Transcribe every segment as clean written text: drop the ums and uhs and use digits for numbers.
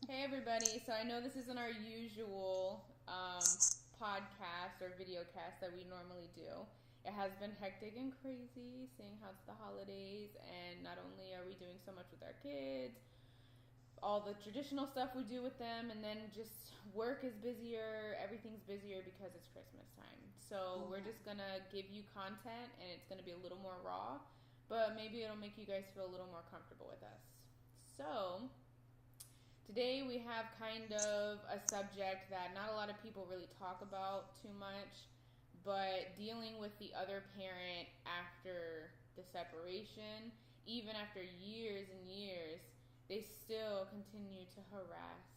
Hey everybody, so I know this isn't our usual podcast or video cast that we normally do. It has been hectic and crazy, seeing how it's the holidays, and not only are we doing so much with our kids, all the traditional stuff we do with them, and then just work is busier, everything's busier because it's Christmas time. So we're just gonna give you content, and it's gonna be a little more raw, but maybe it'll make you guys feel a little more comfortable with us. So today we have kind of a subject that not a lot of people really talk about too much, but dealing with the other parent after the separation, even after years and years, they still continue to harass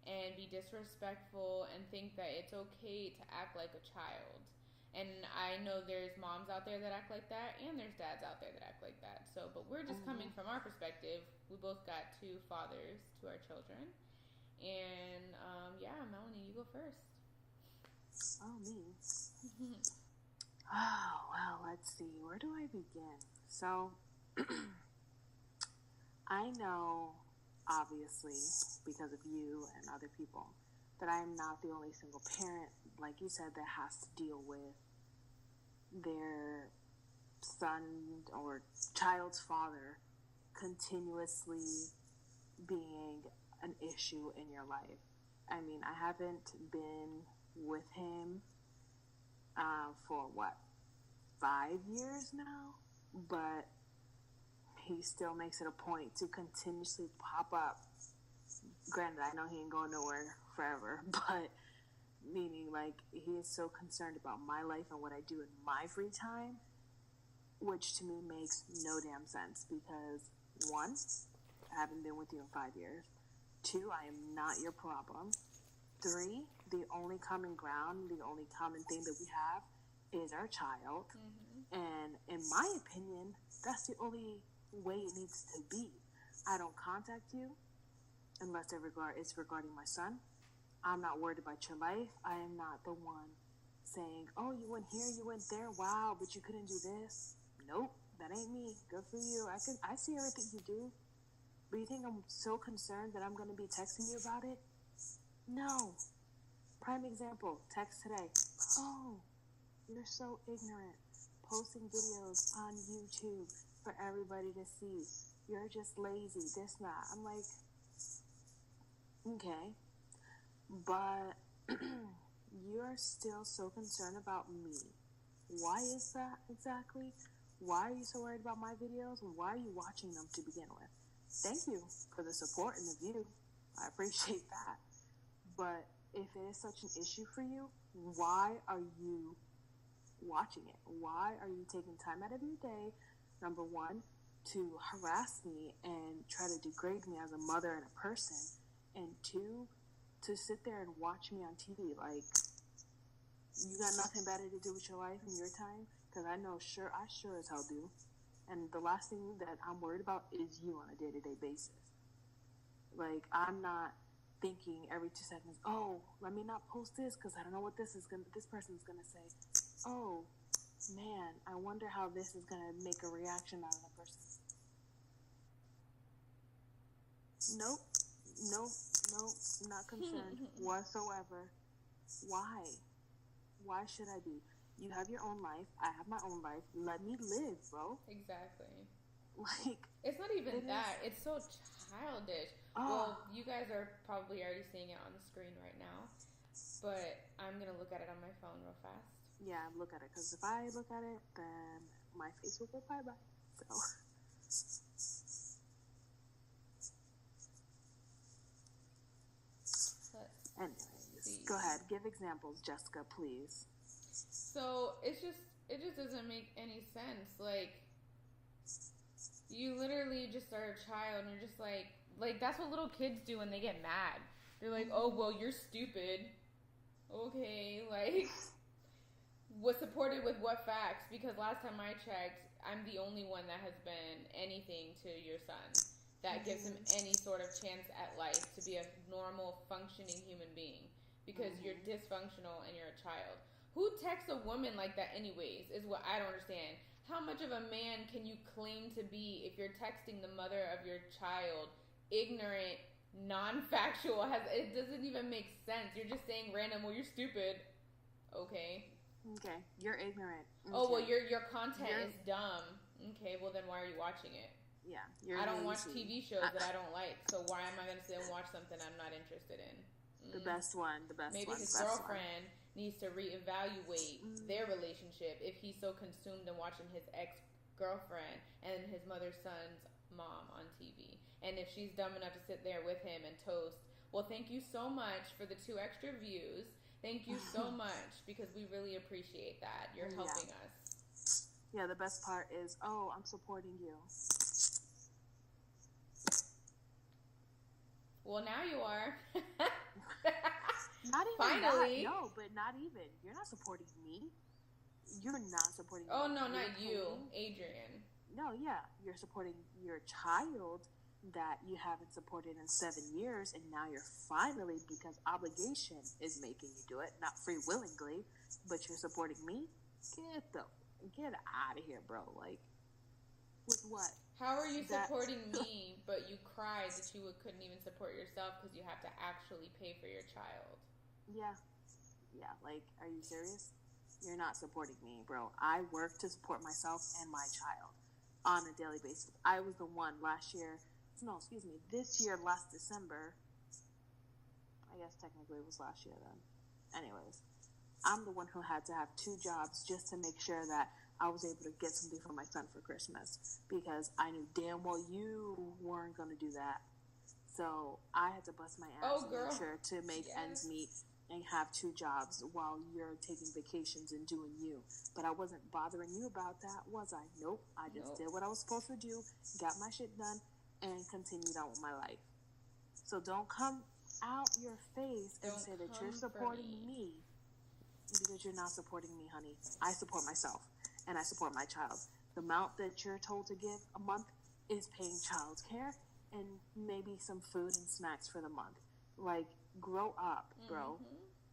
and be disrespectful and think that it's okay to act like a child. And I know there's moms out there that act like that, and there's dads out there that act like that. So, but we're just coming from our perspective. We both got two fathers to our children. And yeah, Melanie, you go first. Oh, me. Oh, well, let's see. Where do I begin? So, I know, obviously, because of you and other people, that I am not the only single parent, like you said, that has to deal with their son or child's father continuously being an issue in your life. I mean, I haven't been with him for 5 years now, but he still makes it a point to continuously pop up. Granted, I know he ain't going nowhere forever, but meaning like he is so concerned about my life and what I do in my free time, which to me makes no damn sense because 1, I haven't been with you in 5 years. 2, I am not your problem. 3, the only common ground, the only common thing that we have is our child. And in my opinion, that's the only way it needs to be. I don't contact you unless it's regarding my son. I'm not worried about your life. I am not the one saying, oh, you went here, you went there, wow, but you couldn't do this. Nope, that ain't me. Good for you. I see everything you do. But you think I'm so concerned that I'm going to be texting you about it? No. Prime example, text today. Oh, you're so ignorant. Posting videos on YouTube for everybody to see. You're just lazy, this, that. I'm like, okay. But you're still so concerned about me. Why is that exactly? Why are you so worried about my videos? And why are you watching them to begin with? Thank you for the support and the view. I appreciate that. But if it is such an issue for you, why are you watching it? Why are you taking time out of your day, number 1, to harass me and try to degrade me as a mother and a person, and 2, to sit there and watch me on TV? Like, you got nothing better to do with your life and your time? Because I sure as hell do. And the last thing that I'm worried about is you on a day-to-day basis. Like, I'm not thinking every 2 seconds, oh, let me not post this because I don't know what this person's gonna say. Oh, man, I wonder how this is gonna make a reaction out of the person. Nope, not concerned whatsoever. Why should I be? You have your own life, I have my own life. Let me live, bro. Exactly. Like, it's not even that. It's so childish. Well, you guys are probably already seeing it on the screen right now, but I'm going to look at it on my phone real fast. Yeah, look at it, because if I look at it, then my face will go bye-bye. So, anyways, go ahead. Give examples, Jessica, please. So, it just doesn't make any sense. Like, you literally just are a child, and you're just like that's what little kids do when they get mad. They're like, oh, well, you're stupid. Okay, like, was supported with what facts? Because last time I checked, I'm the only one that has been anything to your son that gives him any sort of chance at life to be a normal, functioning human being. Because you're dysfunctional and you're a child. Who texts a woman like that anyways is what I don't understand. How much of a man can you claim to be if you're texting the mother of your child ignorant non-factual. It doesn't even make sense. You're just saying random. Well, you're stupid. Okay. Okay. You're ignorant. Okay. Oh well, your content is dumb. Okay. Well, then why are you watching it? Yeah. I don't watch TV shows that I don't like. So why am I going to sit and watch something I'm not interested in? The best one. Maybe his girlfriend needs to reevaluate their relationship if he's so consumed in watching his ex-girlfriend and his mother's son's mom on TV. And if she's dumb enough to sit there with him and toast, well, thank you so much for the 2 extra views. Thank you so much, because we really appreciate that. You're helping us. Yeah, the best part is, oh, I'm supporting you. Well, now you are. Not even finally. That. No, but not even. You're not supporting me. You're not supporting me. Oh, no, not you. Adrian. No, yeah. You're supporting your child that you haven't supported in 7 years, and now you're finally, because obligation is making you do it, not free willingly, but you're supporting me? Get out of here, bro. Like, with what? How are you supporting me, but you cried that you couldn't even support yourself because you have to actually pay for your child? Yeah. Yeah, like, are you serious? You're not supporting me, bro. I work to support myself and my child on a daily basis. I was the one this year, last December. I guess technically it was last year then. Anyways, I'm the one who had to have 2 jobs just to make sure that I was able to get something for my son for Christmas, because I knew damn well you weren't going to do that. So I had to bust my ass to make sure to make ends meet and have 2 jobs while you're taking vacations and doing you. But I wasn't bothering you about that, was I? Nope. I just did what I was supposed to do, got my shit done, and continued on with my life. So don't come out your face and say that you're supporting me, because you're not supporting me, honey. I support myself. And I support my child. The amount that you're told to give a month is paying child care and maybe some food and snacks for the month. Like, grow up, bro.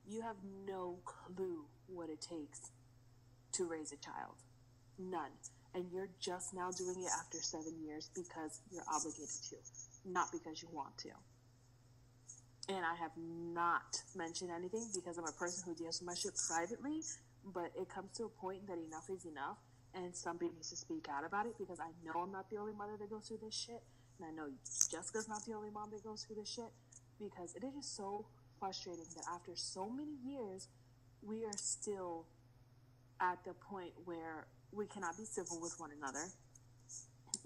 You have no clue what it takes to raise a child. None. And you're just now doing it after 7 years because you're obligated to, not because you want to. And I have not mentioned anything because I'm a person who deals with my shit privately. But it comes to a point that enough is enough, and somebody needs to speak out about it, because I know I'm not the only mother that goes through this shit, and I know Jessica's not the only mom that goes through this shit, because it is just so frustrating that after so many years, we are still at the point where we cannot be civil with one another,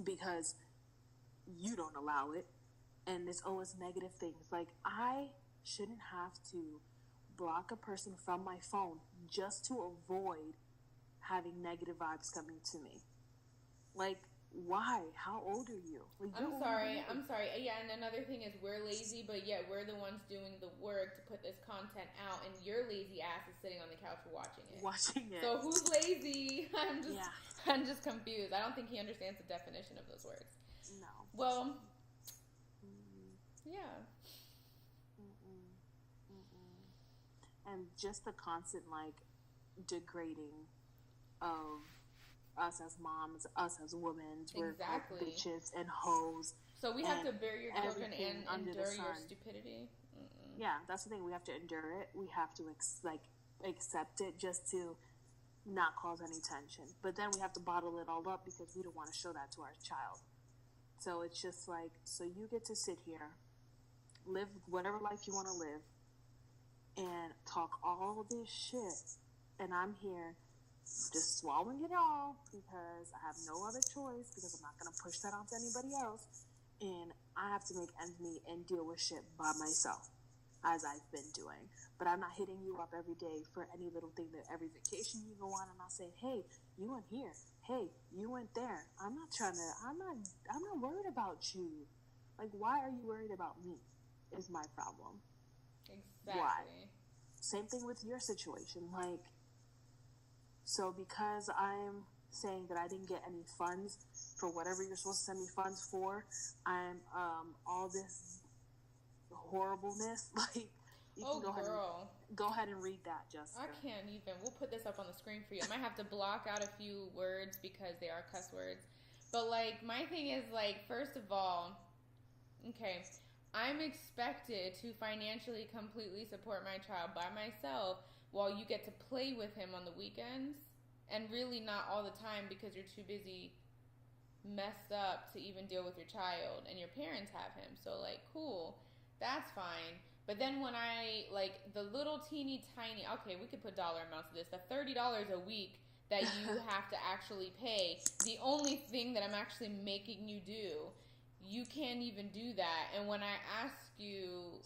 because you don't allow it, and it's always negative things. Like, I shouldn't have to block a person from my phone just to avoid having negative vibes coming to me. Like, why? How old are you? Like, I'm sorry. Yeah, and another thing is we're lazy, but yet we're the ones doing the work to put this content out, and your lazy ass is sitting on the couch watching it. So who's lazy? I'm just confused. I don't think he understands the definition of those words. No. Well, yeah. And just the constant, like, degrading of us as moms, us as women. We're like bitches and hoes. So we have to bear your children and endure your stupidity? Yeah, that's the thing. We have to endure it. We have to, accept it just to not cause any tension. But then we have to bottle it all up because we don't want to show that to our child. So it's just like, so you get to sit here, live whatever life you want to live, and talk all of this shit, and I'm here just swallowing it all because I have no other choice, because I'm not going to push that onto anybody else, and I have to make ends meet and deal with shit by myself, as I've been doing. But I'm not hitting you up every day for any little thing. That every vacation you go on, I'm not saying, hey, you went here, hey, you went there. I'm not worried about you. Like, why are you worried about me is my problem. Exactly. Why? Same thing with your situation. Like, so because I'm saying that I didn't get any funds for whatever you're supposed to send me funds for, I'm all this horribleness. Like, you can go ahead and read that, Jessica. I can't even. We'll put this up on the screen for you. I might have to block out a few words because they are cuss words. But, like, my thing is, like, first of all, okay, I'm expected to financially completely support my child by myself while you get to play with him on the weekends, and really not all the time because you're too busy messed up to even deal with your child, and your parents have him. So, like, cool, that's fine. But then when I, like, the little teeny tiny, okay, we could put dollar amounts to this, the $30 a week that you have to actually pay, the only thing that I'm actually making you do, you can't even do that. And when I ask you,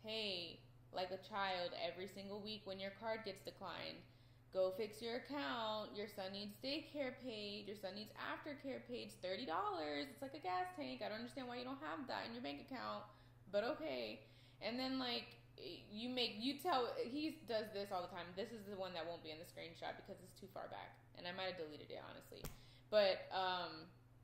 hey, like a child, every single week when your card gets declined, go fix your account, your son needs daycare paid, your son needs aftercare paid, it's $30, it's like a gas tank, I don't understand why you don't have that in your bank account, but okay. And then, like, you tell, he does this all the time. This is the one that won't be in the screenshot because it's too far back, and I might have deleted it, honestly. But,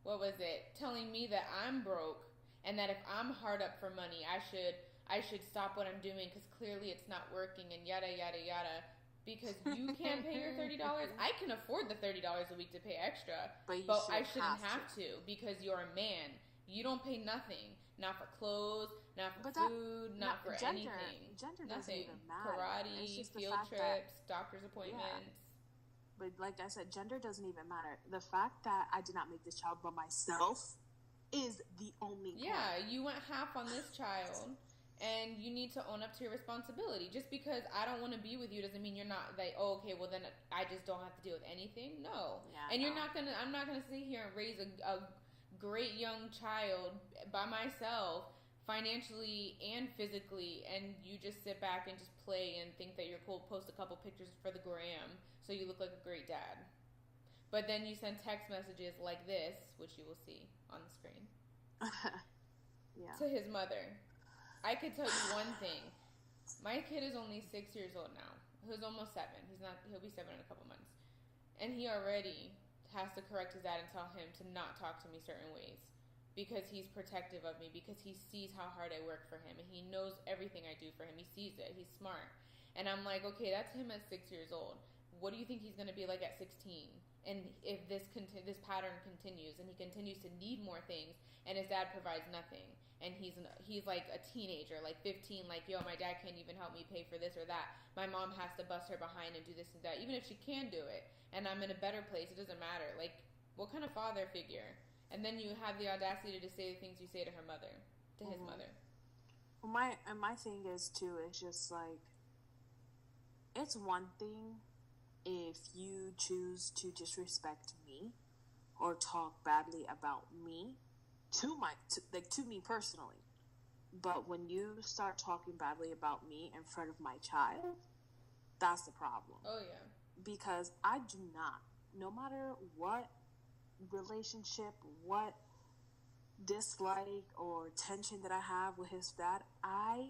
what was it? Telling me that I'm broke, and that if I'm hard up for money, I should stop what I'm doing because clearly it's not working, and yada, yada, yada. Because you can't pay your $30. I can afford the $30 a week to pay extra, but I shouldn't have to because you're a man. You don't pay nothing. Not for clothes, not for food, not for anything. Gender nothing. Doesn't even matter. Karate, field trips, doctor's appointments. Yeah. But like I said, gender doesn't even matter. The fact that I did not make this child by myself is the only point. Yeah, you went half on this child. And you need to own up to your responsibility. Just because I don't want to be with you doesn't mean you're not like, oh, okay, well then I just don't have to deal with anything. No. Yeah, and I'm not gonna sit here and raise a great young child by myself, financially and physically, and you just sit back and just play and think that you're cool, post a couple pictures for the gram so you look like a great dad. But then you send text messages like this, which you will see on the screen, to his mother. I could tell you one thing. My kid is only 6 years old now. He's almost 7. He'll be 7 in a couple months. And he already has to correct his dad and tell him to not talk to me certain ways. Because he's protective of me. Because he sees how hard I work for him. And he knows everything I do for him. He sees it. He's smart. And I'm like, okay, that's him at 6 years old. What do you think he's going to be like at 16? And if this pattern continues and he continues to need more things and his dad provides nothing, and he's like a teenager, like 15, like, yo, my dad can't even help me pay for this or that. My mom has to bust her behind and do this and that, even if she can do it, and I'm in a better place, it doesn't matter. Like, what kind of father figure? And then you have the audacity to say the things you say to her mother, to his mother. Well, my thing is, too, it's just, like, it's one thing if you choose to disrespect me or talk badly about me, to me personally, but when you start talking badly about me in front of my child, that's the problem. Oh yeah, because I do not, no matter what relationship, what dislike or tension that I have with his dad, I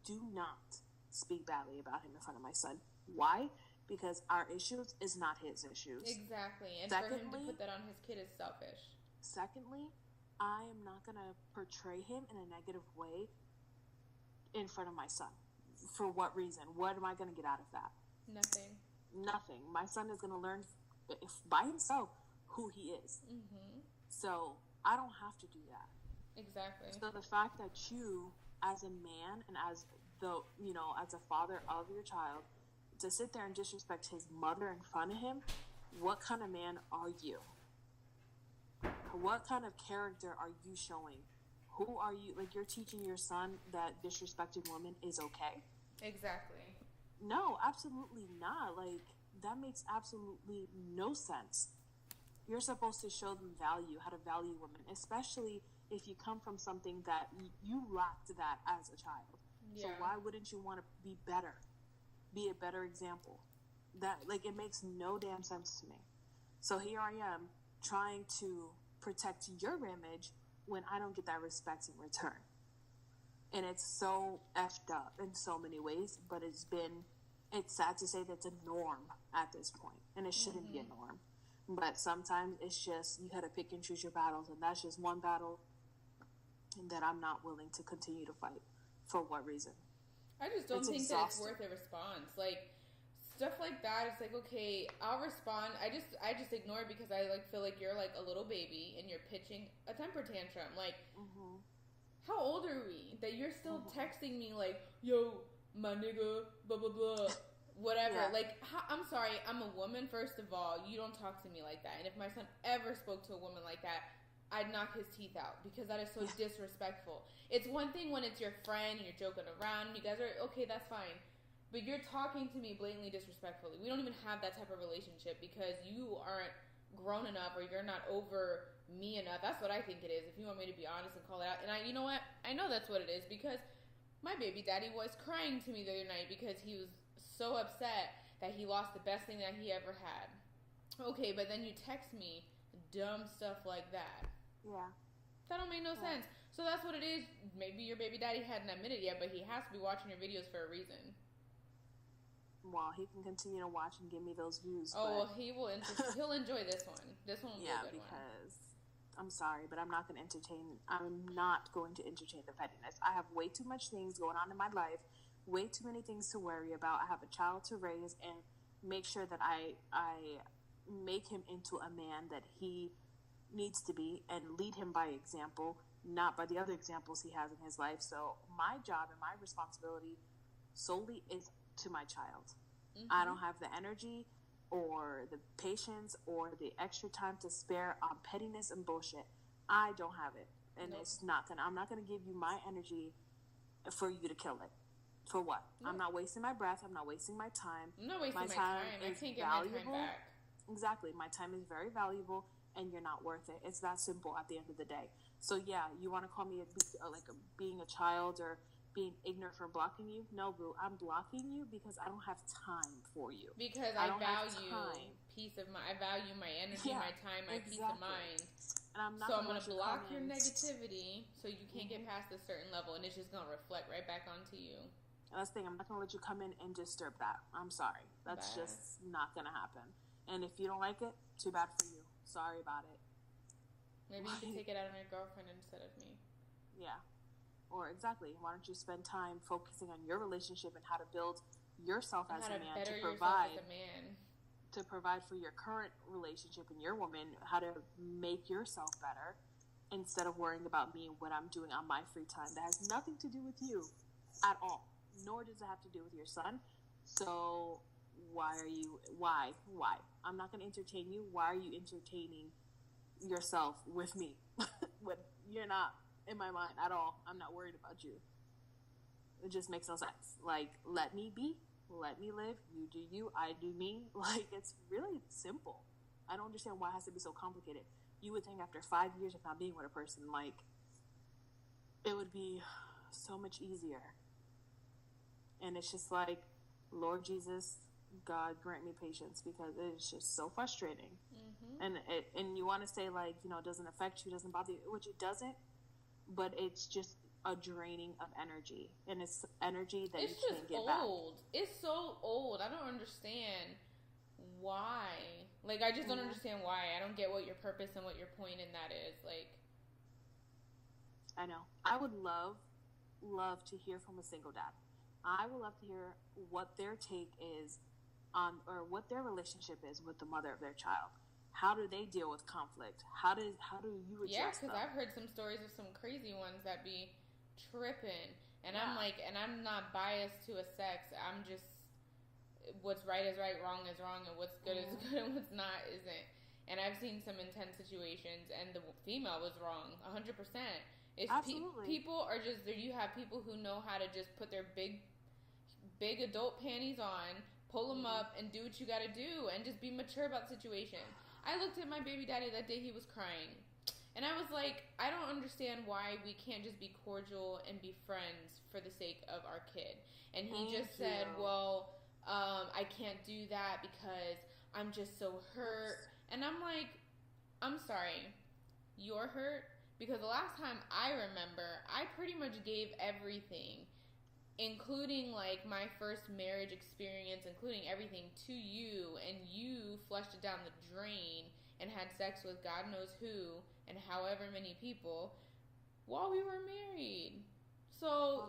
do not speak badly about him in front of my son. Why? Because our issues is not his issues. Exactly. And secondly, for him to put that on his kid is selfish. Secondly, I am not going to portray him in a negative way in front of my son. For what reason? What am I going to get out of that? Nothing. My son is going to learn by himself who he is. Mm-hmm. So I don't have to do that. Exactly. So the fact that you, as a man and as as a father of your child, to sit there and disrespect his mother in front of him, what kind of man are you? What kind of character are you showing? Who are you? Like, you're teaching your son that disrespecting women is okay? Exactly. No, absolutely not. Like, that makes absolutely no sense. You're supposed to show them value, how to value women, especially if you come from something that you lacked that as a child. Yeah. So why wouldn't you want to be better? Be a better example? That, like, it makes no damn sense to me. So here I am trying to protect your image when I don't get that respect in return. And it's so effed up in so many ways, but it's sad to say that it's a norm at this point, and it shouldn't be a norm. But sometimes it's just, you gotta pick and choose your battles, and that's just one battle that I'm not willing to continue to fight. For what reason? I just don't think that it's worth a response. Like, stuff like that, it's like, okay, I'll respond. I just ignore it because I, like, feel like you're like a little baby and you're pitching a temper tantrum. Like, how old are we that you're still texting me like, yo, my nigga, blah, blah, blah, whatever. Yeah. Like, I'm sorry, I'm a woman, first of all. You don't talk to me like that. And if my son ever spoke to a woman like that, I'd knock his teeth out because that is so disrespectful. It's one thing when it's your friend and you're joking around and you guys are, okay, that's fine. But you're talking to me blatantly disrespectfully. We don't even have that type of relationship because you aren't grown enough or you're not over me enough. That's what I think it is, if you want me to be honest and call it out. And you know what? I know that's what it is because my baby daddy was crying to me the other night because he was so upset that he lost the best thing that he ever had. Okay, but then you text me dumb stuff like that. Yeah. That don't make no sense. So that's what it is. Maybe your baby daddy hadn't admitted yet, but he has to be watching your videos for a reason. Well, he can continue to watch and give me those views. Oh, well, he'll enjoy this one. This one will be a good one. Yeah, because I'm sorry, but I'm not going to entertain the pettiness. I have way too much things going on in my life, way too many things to worry about. I have a child to raise and make sure that I make him into a man that he needs to be and lead him by example, not by the other examples he has in his life. So my job and my responsibility solely is to my child. I don't have the energy or the patience or the extra time to spare on pettiness and bullshit. I don't have it. And I'm not gonna give you my energy for you to kill it. For what? Nope. I'm not wasting my breath. I'm not wasting my time. I'm not wasting my time. I can't get my time back. Exactly. My time is very valuable and you're not worth it. It's that simple at the end of the day. So yeah, you want to call me being a child or being ignorant for blocking you? No, boo. I'm blocking you because I don't have time for you. Because I value peace of mind. I value my energy, my time, my peace of mind. And I'm not so I'm going to block your negativity so you can't get past a certain level, and it's just going to reflect right back onto you. That's the thing. I'm not going to let you come in and disturb that. I'm sorry. That's just not going to happen. And if you don't like it, too bad for you. Sorry about it. Maybe you can take it out on your girlfriend instead of me. Yeah. Or exactly. Why don't you spend time focusing on your relationship and how to build yourself as a man to provide as a man. To provide for your current relationship and your woman, how to make yourself better instead of worrying about me and what I'm doing on my free time. That has nothing to do with you at all. Nor does it have to do with your son. So why? I'm not going to entertain you. Why are you entertaining yourself with me? When you're not in my mind at all. I'm not worried about you. It just makes no sense. Like, let me be. Let me live. You do you. I do me. Like, it's really simple. I don't understand why it has to be so complicated. You would think after 5 years of not being with a person, like, it would be so much easier. And it's just like, Lord Jesus, God, grant me patience because it is just so frustrating. And you want to say, like, you know, it doesn't affect you, doesn't bother you, which it doesn't, but it's just a draining of energy. And it's energy that you can't get back. It's so old. I don't understand why. Like, I just don't understand why. I don't get what your purpose and what your point in that is. Like, I know. I would love to hear from a single dad. I would love to hear what their take is on, or what their relationship is with the mother of their child. How do they deal with conflict? How do you address Yeah, because I've heard some stories of some crazy ones that be tripping. And I'm like, and I'm not biased to a sex. I'm just, what's right is right, wrong is wrong, and what's good is good, and what's not isn't. And I've seen some intense situations, and the female was wrong, 100%. It's Absolutely. People are just, you have people who know how to just put their big adult panties on, pull them up, and do what you gotta do, and just be mature about the situation. I looked at my baby daddy that day, he was crying. And I was like, I don't understand why we can't just be cordial and be friends for the sake of our kid. And he just said, well, I can't do that because I'm just so hurt. And I'm like, I'm sorry, you're hurt? Because the last time I remember, I pretty much gave everything, including like my first marriage experience, including everything to you, and you flushed it down the drain and had sex with God knows who and however many people while we were married. So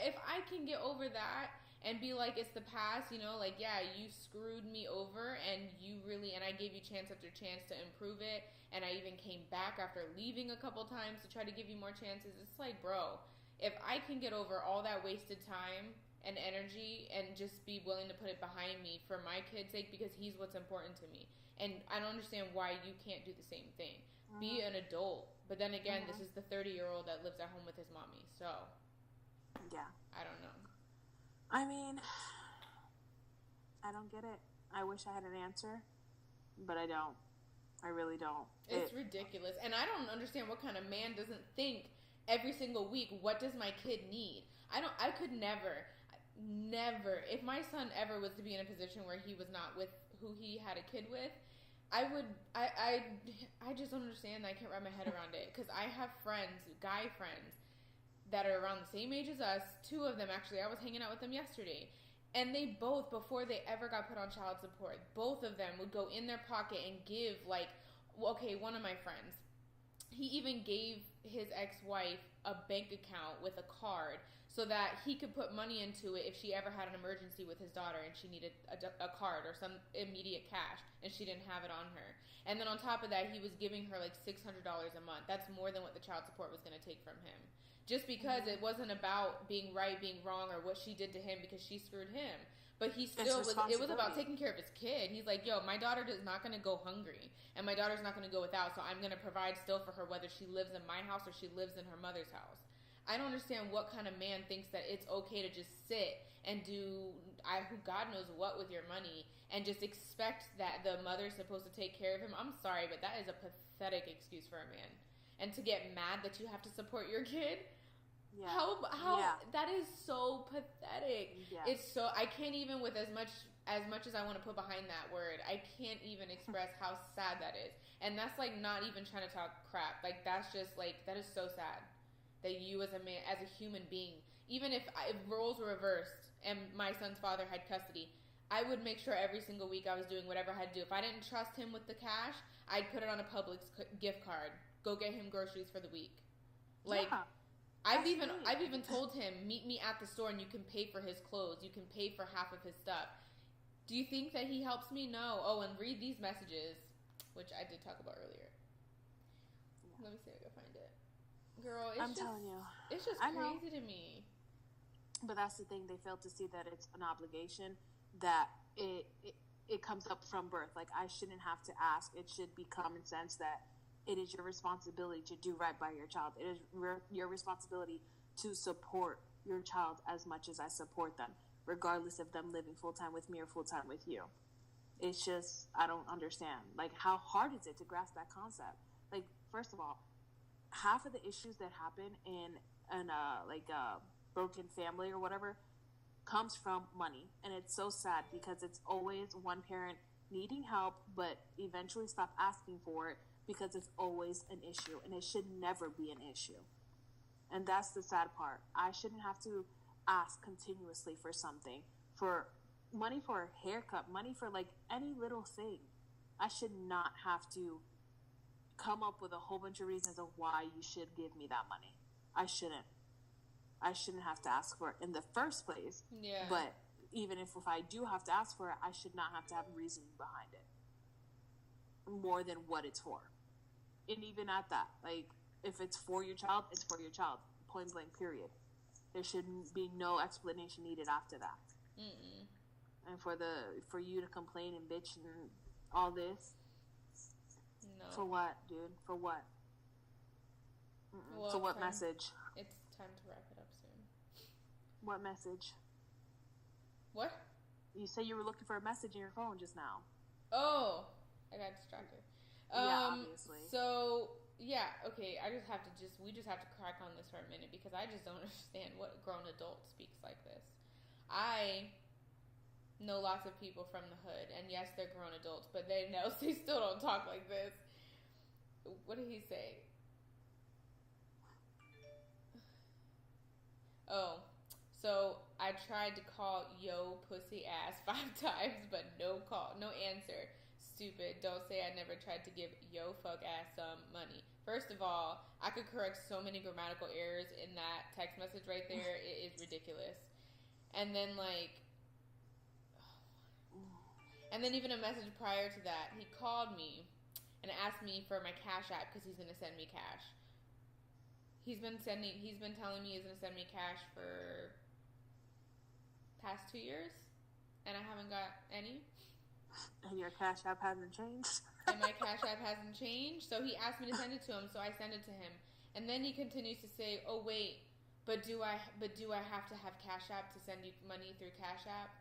if I can get over that and be like, it's the past, you know, like, yeah, you screwed me over, and I gave you chance after chance to improve it, and I even came back after leaving a couple times to try to give you more chances. It's like, bro, if I can get over all that wasted time and energy and just be willing to put it behind me for my kid's sake, because he's what's important to me, and I don't understand why you can't do the same thing. Be an adult. But then again, this is the 30-year-old that lives at home with his mommy, so yeah, I don't know. I mean, I don't get it. I wish I had an answer, but I don't. I really don't. It's ridiculous. And I don't understand what kind of man doesn't think every single week, what does my kid need? I could never, if my son ever was to be in a position where he was not with who he had a kid with, I just don't understand. I can't wrap my head around it, because I have friends, guy friends, that are around the same age as us. 2 of them, actually. I was hanging out with them yesterday. And they both, before they ever got put on child support, both of them would go in their pocket and give, like, okay, one of my friends, he even gave his ex-wife a bank account with a card so that he could put money into it if she ever had an emergency with his daughter and she needed a card or some immediate cash and she didn't have it on her. And then on top of that, he was giving her like $600 a month. That's more than what the child support was going to take from him. Just because it wasn't about being right, being wrong, or what she did to him because she screwed him. But he still was, it was about taking care of his kid. He's like, yo, my daughter is not going to go hungry, and my daughter's not going to go without, so I'm going to provide still for her, whether she lives in my house or she lives in her mother's house. I don't understand what kind of man thinks that it's okay to just sit and do who God knows what with your money and just expect that the mother's supposed to take care of him. I'm sorry, but that is a pathetic excuse for a man. And to get mad that you have to support your kid, yeah. How that is so pathetic. Yeah. It's so, I can't even, with as much as I want to put behind that word, I can't even express how sad that is. And that's like not even trying to talk crap. Like, that's just like, that is so sad that you as a man, as a human being, even if roles were reversed and my son's father had custody, I would make sure every single week I was doing whatever I had to do. If I didn't trust him with the cash, I'd put it on a Publix gift card. Go get him groceries for the week. Like, yeah. I've even told him, meet me at the store and you can pay for his clothes. You can pay for half of his stuff. Do you think that he helps me? No. Oh, and read these messages, which I did talk about earlier. Yeah. Let me see if I can find it. Girl, I'm telling you. It's just crazy to me. But that's the thing. They fail to see that it's an obligation, that it comes up from birth. Like, I shouldn't have to ask. It should be common sense that it is your responsibility to do right by your child. It is your responsibility to support your child as much as I support them, regardless of them living full-time with me or full-time with you. It's just, I don't understand. Like, how hard is it to grasp that concept? Like, first of all, half of the issues that happen in a broken family or whatever comes from money. And it's so sad because it's always one parent needing help, but eventually stop asking for it, because it's always an issue, and it should never be an issue. And that's the sad part. I shouldn't have to ask continuously for something, for money for a haircut, money for like any little thing. I should not have to come up with a whole bunch of reasons of why you should give me that money. I shouldn't have to ask for it in the first place. Yeah. But even if I do have to ask for it, I should not have to have reasoning behind it more than what it's for. And even at that, like, if it's for your child, it's for your child. Point blank, period. There shouldn't be no explanation needed after that. Mm-mm. And for you to complain and bitch and all this, no. For what, dude? For what? Well, so what message? It's time to wrap it up soon. What message? What? You said you were looking for a message in your phone just now. Oh, I got distracted. Yeah, obviously. So, yeah, okay, we just have to crack on this for a minute, because I just don't understand what a grown adult speaks like this. I know lots of people from the hood, and yes, they're grown adults, but they still don't talk like this. What did he say? Oh, so I tried to call yo pussy ass 5 times, but no call, no answer. Stupid. Don't say I never tried to give yo fuck ass some money. First of all, I could correct so many grammatical errors in that text message right there. It is ridiculous. And then, like, and then even a message prior to that, he called me and asked me for my Cash App because he's going to send me cash. He's been telling me he's going to send me cash for past 2 years, and I haven't got any. And your Cash App hasn't changed? And my Cash App hasn't changed, so he asked me to send it to him, so I send it to him. And then he continues to say, "Oh wait, but do I have to have Cash App to send you money through Cash App?"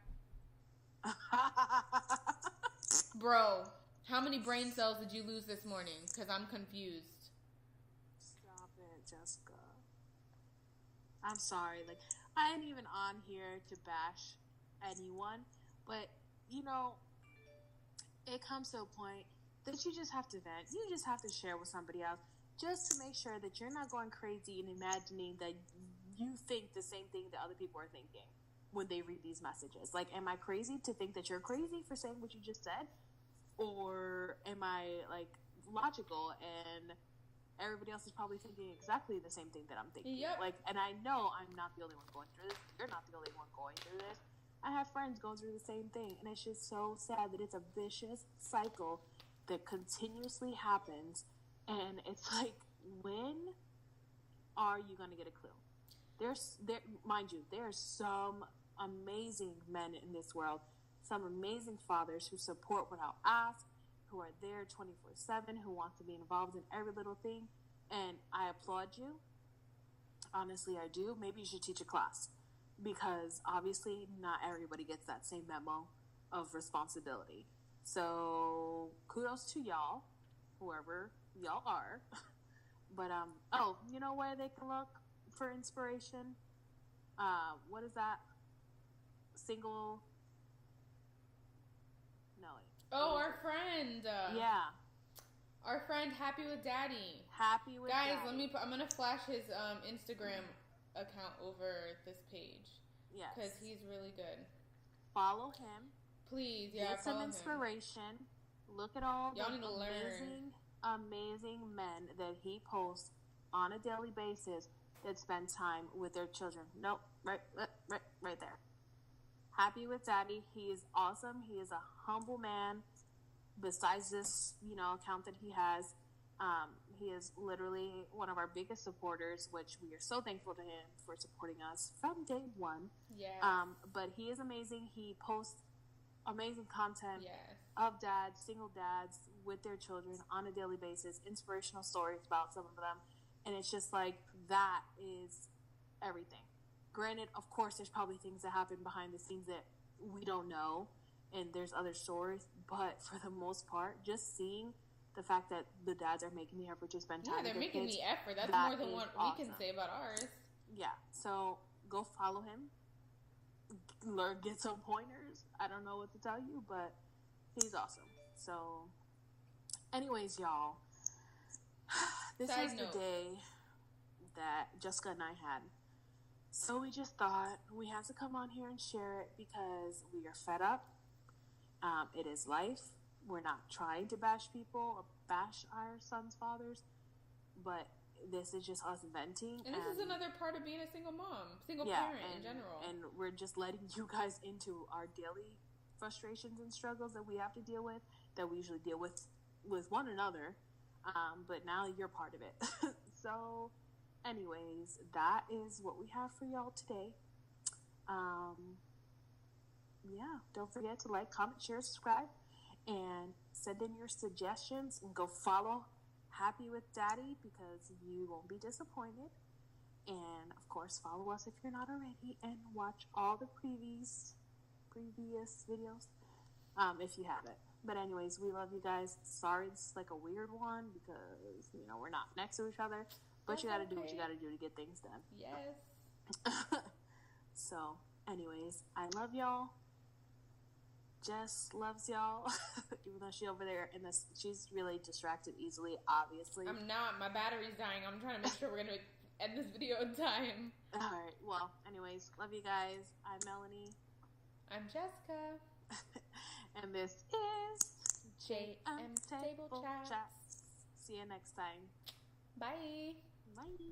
Bro, how many brain cells did you lose this morning? Because I'm confused. Stop it, Jessica. I'm sorry. Like, I ain't even on here to bash anyone, but, you know, it comes to a point that you just have to vent. You just have to share with somebody else just to make sure that you're not going crazy and imagining that you think the same thing that other people are thinking when they read these messages. Like, am I crazy to think that you're crazy for saying what you just said? Or am I, like, logical and everybody else is probably thinking exactly the same thing that I'm thinking? Yep. Like, and I know I'm not the only one going through this. You're not the only one going through this. I have friends going through the same thing, and it's just so sad that it's a vicious cycle that continuously happens, and it's like, when are you going to get a clue? Mind you, there's some amazing men in this world, some amazing fathers who support without ask, who are there 24/7, who want to be involved in every little thing, and I applaud you. Honestly, I do. Maybe you should teach a class, because obviously not everybody gets that same memo of responsibility. So kudos to y'all, whoever y'all are. But you know where they can look for inspiration? What is that? Single? No. Oh, our friend. Yeah. Our friend Happy with Daddy. Happy with Guys, Daddy. I'm gonna flash his Instagram account over this page. Yes. Because he's really good. Follow him. Please, yeah, Get some follow inspiration. Him. Look at all y'all the need to amazing men that he posts on a daily basis that spend time with their children. Nope, right there. Happy with Daddy. He is awesome. He is a humble man. Besides this, account that he has, he is literally one of our biggest supporters, which we are so thankful to him for supporting us from day one. Yeah. But he is amazing. He posts amazing content yes. of dads, single dads with their children on a daily basis, inspirational stories about some of them. And it's just like, that is everything. Granted, of course, there's probably things that happen behind the scenes that we don't know, and there's other stories, but for the most part, just seeing the fact that the dads are making the effort to spend time with their kids. Yeah, they're making the effort. That's more than what we can say about ours. Yeah, so go follow him. Get some pointers. I don't know what to tell you, but he's awesome. So, anyways, y'all, this is the day that Jessica and I had. So we just thought we had to come on here and share it because we are fed up. It is life. We're not trying to bash people or bash our sons' fathers, but this is just us venting. And this is another part of being a single parent in general. And we're just letting you guys into our daily frustrations and struggles that we have to deal with, that we usually deal with one another. But now you're part of it. So, anyways, that is what we have for y'all today. Yeah, don't forget to like, comment, share, subscribe, and send in your suggestions, and go follow Happy with Daddy because you won't be disappointed. And of course, follow us if you're not already, and watch all the previous videos if you haven't. But anyways, we love you guys. Sorry this is like a weird one because we're not next to each other, but you gotta do what you gotta do to get things done. Yes. So anyways, I love y'all. Jess loves y'all, even though she's over there she's really distracted easily, obviously. I'm not. My battery's dying. I'm trying to make sure we're going to end this video in time. Alright, well, anyways, love you guys. I'm Melanie. I'm Jessica. And this is JM Table Chats. See you next time. Bye. Bye.